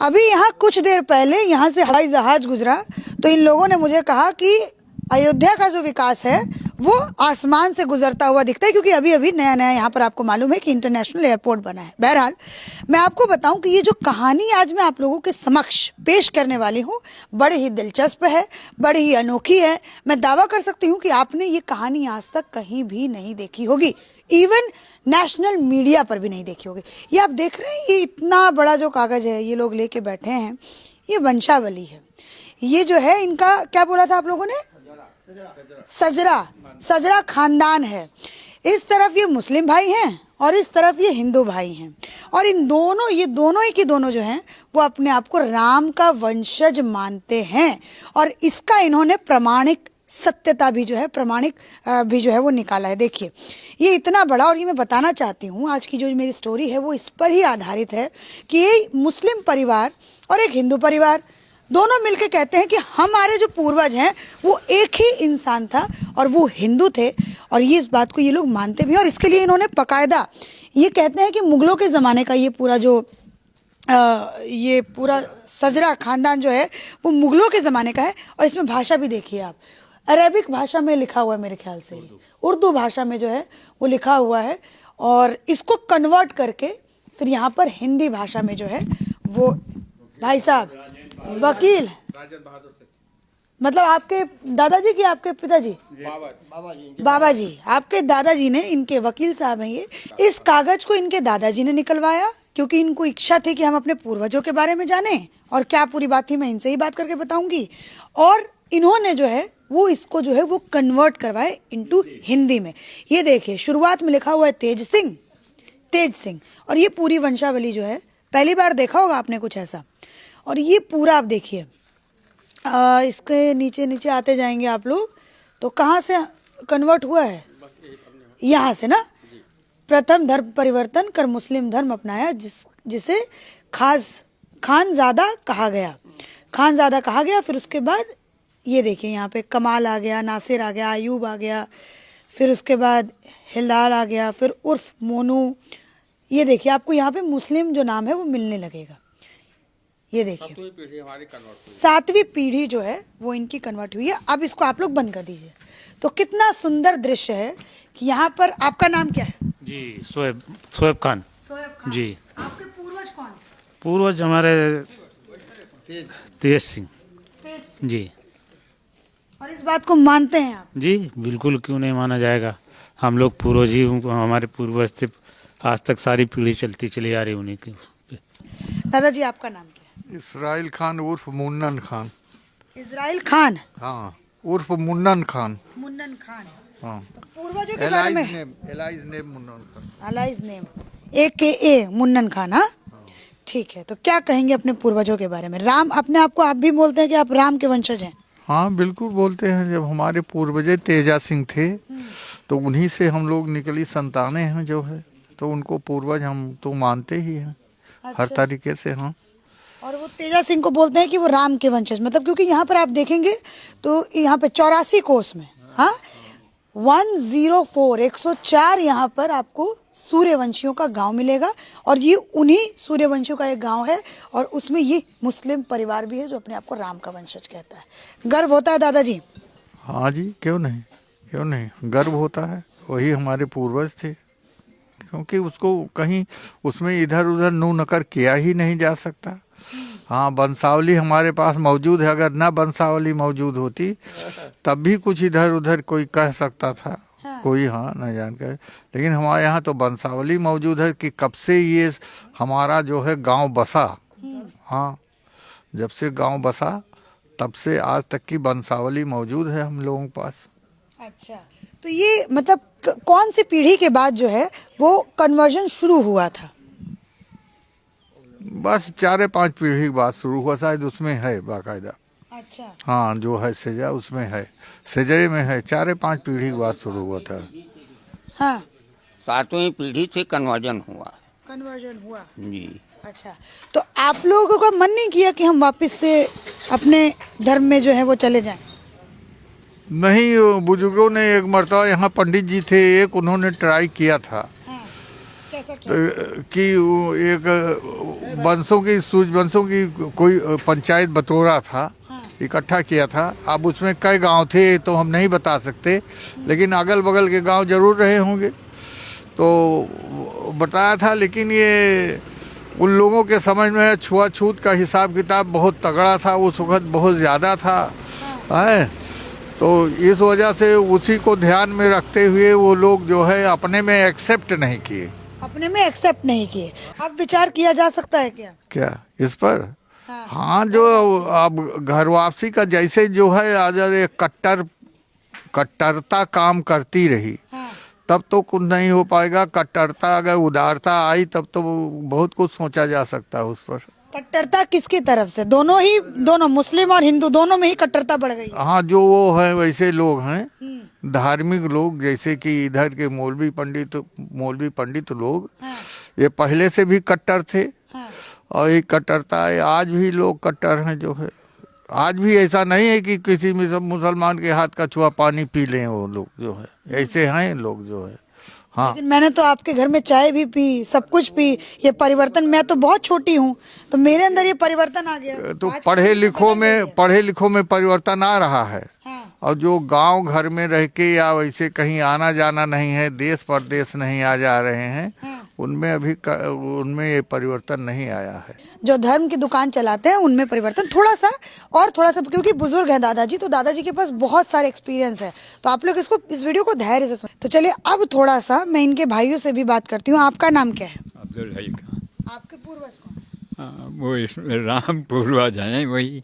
अभी यहाँ कुछ देर पहले यहाँ से हवाई जहाज गुजरा तो इन लोगों ने मुझे कहा कि अयोध्या का जो विकास है वो आसमान से गुजरता हुआ दिखता है, क्योंकि अभी अभी नया नया यहाँ पर आपको मालूम है कि इंटरनेशनल एयरपोर्ट बना है। बहरहाल मैं आपको बताऊं कि ये जो कहानी आज मैं आप लोगों के समक्ष पेश करने वाली हूँ बड़ी ही दिलचस्प है, बड़ी ही अनोखी है। मैं दावा कर सकती हूँ कि आपने ये कहानी आज तक कहीं भी नहीं देखी होगी, इवन नेशनल मीडिया पर भी नहीं देखी होगी। ये आप देख रहे हैं, ये इतना बड़ा जो कागज है ये लोग लेके बैठे हैं, ये वंशावली है। ये जो है इनका क्या बोला था आप लोगों ने, सजरा खानदान है। इस तरफ ये मुस्लिम भाई हैं और इस तरफ ये हिंदू भाई हैं, और इन दोनों ये दोनों ही के दोनों जो हैं वो अपने आप को राम का वंशज मानते हैं, और इसका इन्होंने प्रमाणिक सत्यता भी जो है प्रमाणिक भी जो है वो निकाला है। देखिए ये इतना बड़ा, और ये मैं बताना चाहती हूँ आज की जो मेरी स्टोरी है वो इस पर ही आधारित है कि ये मुस्लिम परिवार और एक हिंदू परिवार दोनों मिलकर कहते हैं कि हमारे जो पूर्वज हैं वो एक ही इंसान था और वो हिंदू थे, और ये इस बात को ये लोग मानते भी हैं। और इसके लिए इन्होंने बाकायदा ये कहते हैं कि मुगलों के ज़माने का ये पूरा जो ये पूरा सजरा खानदान जो है वो मुगलों के ज़माने का है। और इसमें भाषा भी देखिए आप, अरेबिक भाषा में लिखा हुआ है मेरे ख्याल से, उर्दू भाषा में जो है वो लिखा हुआ है, और इसको कन्वर्ट करके फिर यहाँ पर हिंदी भाषा में जो है वो भाई साहब वकील, मतलब आपके दादाजी की आपके पिताजी बाबा जी आपके दादाजी ने, इनके वकील साहब हैं ये, इस कागज को इनके दादाजी ने निकलवाया क्योंकि इनको इच्छा थी कि हम अपने पूर्वजों के बारे में जानें, और क्या पूरी बात थी मैं इनसे ही बात करके बताऊंगी। और इन्होंने जो है वो इसको जो है वो कन्वर्ट करवाए इनटू हिंदी में। ये देखिए शुरुआत में लिखा हुआ है तेज सिंह, और ये पूरी वंशावली जो है पहली बार देखा होगा आपने कुछ ऐसा। और ये पूरा आप देखिए, इसके नीचे नीचे आते जाएंगे आप लोग तो कहाँ से कन्वर्ट हुआ है, यहाँ से ना। प्रथम धर्म परिवर्तन कर मुस्लिम धर्म अपनाया जिसे खानजादा कहा गया। फिर उसके बाद ये देखिए यहाँ पे कमाल आ गया, नासिर आ गया, अयूब आ गया, फिर उसके बाद हिलाल आ गया, फिर उर्फ मोनू। ये देखिए आपको यहाँ पे मुस्लिम जो नाम है वो मिलने लगेगा। ये देखिए सातवीं पीढ़ी जो है वो इनकी कन्वर्ट हुई है। अब इसको आप लोग बंद कर दीजिए। तो कितना सुंदर दृश्य है कि यहाँ पर आपका नाम क्या है? जी सोएब खान जी। आपके पूर्वज कौन? पूर्वज हमारे तेज सिंह जी। और इस बात को मानते हैं आप? जी बिल्कुल, क्यों नहीं माना जाएगा। हम लोग पूर्वज ही, हमारे पूर्वज से आज तक सारी पीढ़ी चलती चली आ रही उन्हीं की। दादाजी आपका नाम क्या है? इसराइल खान उर्फ मुन्नन खान। इजराइल खान? हाँ, उर्फ मुन्नन खान। हाँ। तो पूर्वजों के बारे में एलाइज नेम मुन्नन खान। अलाइज नेम AKA मुन्नन खान। हाँ ठीक है। तो क्या कहेंगे अपने पूर्वजों के बारे में? राम, अपने आप को आप भी बोलते हैं कि आप राम के वंशज हैं? हाँ बिल्कुल बोलते हैं। जब हमारे पूर्वज तेजा सिंह थे तो उन्हीं से हम लोग निकली संतानें हैं जो है, तो उनको पूर्वज हम तो मानते ही हैं। अच्छा। हर तरीके से। हाँ। और वो तेजा सिंह को बोलते हैं कि वो राम के वंशज, मतलब क्योंकि यहाँ पर आप देखेंगे तो यहाँ पे 84 कोस में, हाँ 104 यहाँ पर आपको सूर्यवंशियों का गांव मिलेगा, और ये उन्हीं सूर्यवंशियों का एक गांव है, और उसमें ये मुस्लिम परिवार भी है जो अपने आप को राम का वंशज कहता है। गर्व होता है दादाजी? हाँ जी, क्यों नहीं गर्व होता है। वही हमारे पूर्वज थे, क्योंकि उसको कहीं उसमें इधर उधर नू नकर किया ही नहीं जा सकता। हाँ, वंशावली हमारे पास मौजूद है। अगर ना वंशावली मौजूद होती तब भी कुछ इधर उधर कोई कह सकता था। हाँ। कोई हाँ न जान कर, लेकिन हमारे यहाँ तो वंशावली मौजूद है कि कब से ये हमारा जो है गांव बसा। हाँ, जब से गांव बसा तब से आज तक की वंशावली मौजूद है हम लोगों के पास। अच्छा, तो ये मतलब कौन सी पीढ़ी के बाद जो है वो कन्वर्जन शुरू हुआ था? बस 4-5 पीढ़ी के बाद शुरू हुआ, शायद उसमें है बाकायदा। अच्छा। हाँ, जो है सेजा उसमें है, सेजरे में है। 4-5 पीढ़ी के बाद शुरू हुआ था। हाँ, 7वीं पीढ़ी से कन्वर्जन हुआ जी। अच्छा, तो आप लोगों का मन नहीं किया कि हम वापस से अपने धर्म में जो है वो चले जाएं? नहीं, बुजुर्गों ने एक मरतबा, यहाँ पंडित जी थे एक, उन्होंने ट्राई किया था। हाँ, कि वो एक वंशों की सूर्यवंशों की कोई पंचायत बटोरा था, इकट्ठा किया था। अब उसमें कई गांव थे तो हम नहीं बता सकते, लेकिन अगल बगल के गांव जरूर रहे होंगे, तो बताया था। लेकिन ये उन लोगों के समझ में छुआछूत का हिसाब किताब बहुत तगड़ा था, उस वक्त बहुत ज़्यादा था है। तो इस वजह से उसी को ध्यान में रखते हुए वो लोग जो है अपने में एक्सेप्ट नहीं किए। अपने में एक्सेप्ट नहीं किए। अब विचार किया जा सकता है क्या इस पर? हाँ, जो अब घर वापसी का जैसे जो है आज एक कट्टरता काम करती रही, तब तो कुछ नहीं हो पाएगा। कट्टरता अगर उदारता आई तब तो बहुत कुछ सोचा जा सकता है उस पर। कट्टरता किसकी तरफ से? दोनों मुस्लिम और हिंदू दोनों में ही कट्टरता बढ़ गई। हाँ, जो वो है वैसे लोग हैं धार्मिक लोग, जैसे कि इधर के मौलवी पंडित लोग, ये पहले से भी कट्टर थे और ये कट्टरता है। आज भी लोग कट्टर हैं जो है। आज भी ऐसा नहीं है कि किसी मुसलमान के हाथ का छुआ पानी पी लें वो लोग जो है, ऐसे हैं लोग जो है। हाँ, लेकिन मैंने तो आपके घर में चाय भी पी, सब कुछ पी। ये परिवर्तन, मैं तो बहुत छोटी हूँ तो मेरे अंदर ये परिवर्तन आ गया। तो पढ़े लिखों में परिवर्तन आ रहा है। और जो गांव घर में रह के या वैसे कहीं आना जाना नहीं है, देश परदेश नहीं आ जा रहे हैं, उनमें ये परिवर्तन नहीं आया है। जो धर्म की दुकान चलाते हैं उनमें परिवर्तन थोड़ा सा, क्योंकि बुजुर्ग हैं दादाजी, तो दादाजी के पास बहुत सारे एक्सपीरियंस है, तो आप लोग इस वीडियो को धैर्य से सुनें। तो चलिए अब थोड़ा सा मैं इनके भाइयों से भी बात करती हूँ। आपका नाम क्या है? अब्दुल हई खान। आपके पूर्वज कौन? वो राम पूर्वज हैं, वही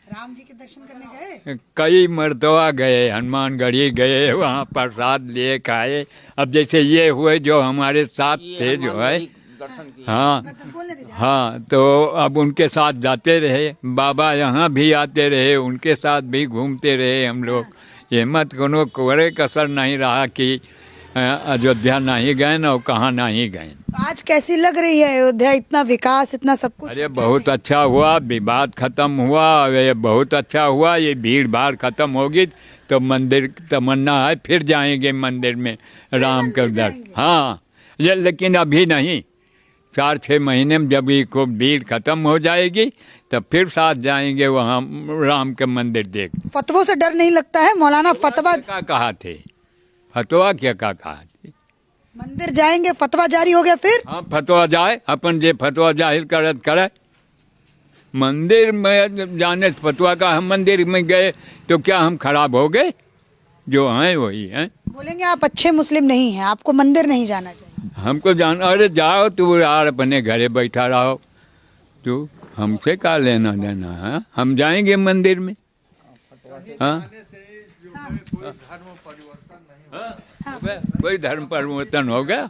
राम जी के दर्शन करने गए? कई मर्तबा गए, हनुमानगढ़ी गए, वहाँ प्रसाद लिए खाए। अब जैसे ये हुए जो हमारे साथ थे जो है, हाँ हाँ, तो अब उनके साथ जाते रहे। बाबा यहाँ भी आते रहे, उनके साथ भी घूमते रहे हम लोग। ये मत कोनो कोरे कसर नहीं रहा कि अयोध्या नहीं गए ना कहाँ नहीं गए। आज कैसी लग रही है अयोध्या? इतना विकास, इतना सब कुछ। अरे बहुत अच्छा हुआ, विवाद खत्म हुआ, ये बहुत अच्छा हुआ। ये भीड़ भाड़ खत्म होगी तो मंदिर तमन्ना है फिर जाएंगे मंदिर में राम के दर्शन। हाँ, ये लेकिन अभी नहीं, 4-6 महीने में जब ये को भीड़ खत्म हो जाएगी तब फिर साथ जाएंगे वहाँ राम के मंदिर देख। फतवों से डर नहीं लगता है? मौलाना फतवा क्या कहा थे? फतवा क्या कहा थे? मंदिर जाएंगे, फतवा जारी हो गया फिर? हाँ, फतवा जाए, अपन जे फतवा जाहिर करे। मंदिर में जाने से फतवा का, हम मंदिर में गए तो क्या हम खराब हो गए? जो हैं वही हैं। बोलेंगे आप अच्छे मुस्लिम नहीं हैं, आपको मंदिर नहीं जाना चाहिए। हमको अरे जाओ तू यार, अपने घरे बैठा रहो, तू हमसे क्या लेना देना है? हम जाएंगे मंदिर में। हाँ, कोई धर्म परिवर्तन हो गया?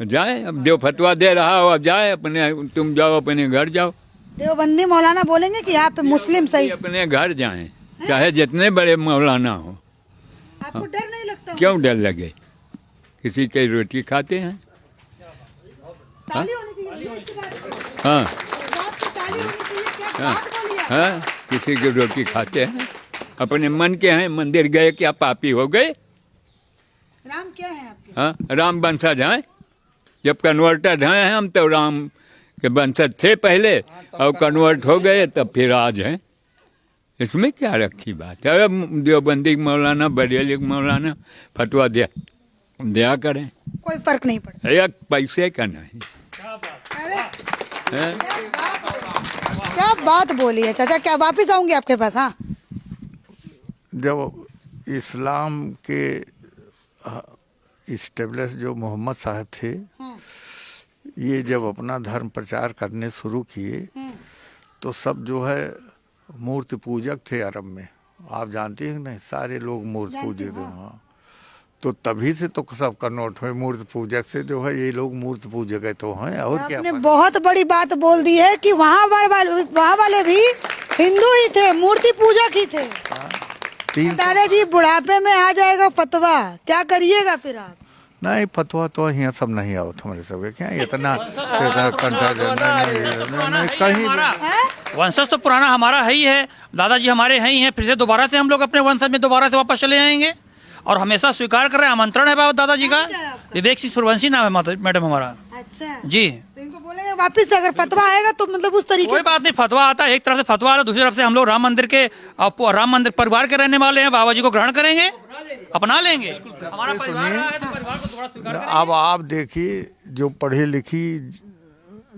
जाए, अब जो फतवा दे रहा हो अब जाए, अपने तुम जाओ, अपने घर जाओ। देवबंदी मौलाना बोलेंगे कि आप मुस्लिम सही, अपने घर जाएं, चाहे जितने बड़े मौलाना हो। आपको डर नहीं लगता? क्यों डर लगे? किसी की रोटी खाते हैं। ताली होनी चाहिए। हाँ ताली होनी चाहिए। क्या बात बोली है? हाँ, किसी की रोटी खाते हैं, अपने मन के हैं। मंदिर गए क्या पापी हो गए? राम क्या है आपके? हाँ, राम वंशज हैं। जब कन्वर्टेड हैं हम, तो राम के वंशज थे पहले और कन्वर्ट हो गए तब फिर आज हैं। इसमें क्या रखी बात है? अरे देवबंदी मौलाना, बरेली मौलाना फतवा दिया करें, कोई फर्क नहीं पड़ता। एक पैसे का नहीं। अरे क्या बात बोली है चाचा। क्या वापिस आऊंगी आपके पास? हाँ, जब इस्लाम के इस्टेब्लिश जो मोहम्मद साहब थे, ये जब अपना धर्म प्रचार करने शुरू किए तो सब जो है मूर्ति पूजक थे अरब में। आप जानते हैं नहीं, सारे लोग मूर्ति पूजक थे। हाँ, तो तभी से तो सब कन्वर्ट हुए मूर्ति पूजक से जो है। ये लोग मूर्ति पूजक है तो हैं, और क्या? आपने बहुत बड़ी बात बोल दी है कि वहाँ वाले भी हिंदू ही थे, मूर्ति पूजक ही थे। दादाजी बुढ़ापे में आ जाएगा फतवा, क्या करिएगा फिर आप? नहीं, फतवा तो यहाँ सब नहीं आओ हमारे सब क्या इतना कंठा कहीं वंशज तो पुराना हमारा है ही है, दादाजी हमारे हैं ही हैं। फिर से दोबारा से हम लोग अपने वंशज में दोबारा से वापस चले जाएंगे और हमेशा स्वीकार कर रहे हैं। आमंत्रण है बाबा दादाजी का। विवेक सिंह सूर्यवंशी नाम है मैडम हमारा। अच्छा, जी, तो इनको बोलेंगे वापस से अगर फतवा आएगा तो मतलब उस तरीके कोई बात नहीं, फतवा आता है, एक तरफ से फतवा आता है, दूसरी तरफ से हम लोग राम मंदिर के राम मंदिर परिवार के रहने वाले हैं, बाबा जी को ग्रहण करेंगे, अपना लेंगे। हमारा परिवार रहा है तो परिवार को थोड़ा स्वीकार करेंगे। अब आप देखिए जो पढ़ी लिखी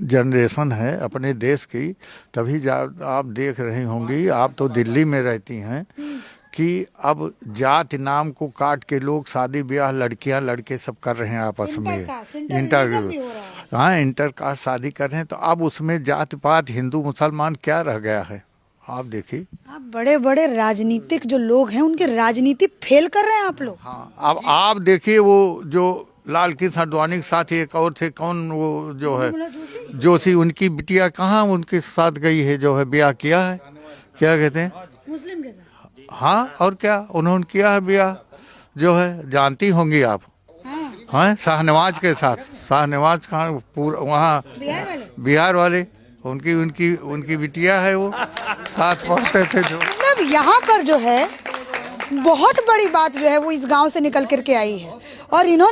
जनरेशन है अपने देश की, तभी आप देख रही होंगी, आप तो दिल्ली में रहती हैं, कि अब जाति नाम को काट के लोग शादी ब्याह लड़कियां लड़के सब कर रहे हैं आपस में। हाँ, इंटर कास्ट शादी कर रहे हैं, तो अब उसमें जाति पात हिंदू मुसलमान क्या रह गया है? आप देखिए, आप बड़े बड़े राजनीतिक जो लोग हैं उनकी राजनीति फेल कर रहे हैं आप लोग। हाँ, अब आप देखिए वो जो लाल कृष्ण आडवाणी के साथ एक और थे, कौन वो जो है जोशी, उनकी बिटिया कहाँ उनके साथ गई है, जो है ब्याह किया है, क्या कहते हैं, मुस्लिम के साथ। हाँ, और क्या उन्होंने किया है ब्याह, जो है जानती होंगी आप। हाँ, शाहनवाज के साथ, शाहनवाज कहाँ, पूरा वहाँ बिहार वाले, उनकी उनकी उनकी बिटिया है, वो साथ पढ़ते थे जो। मतलब यहाँ पर जो है बहुत बड़ी बात जो है वो इस गांव से निकल करके आई है, और इन्होंने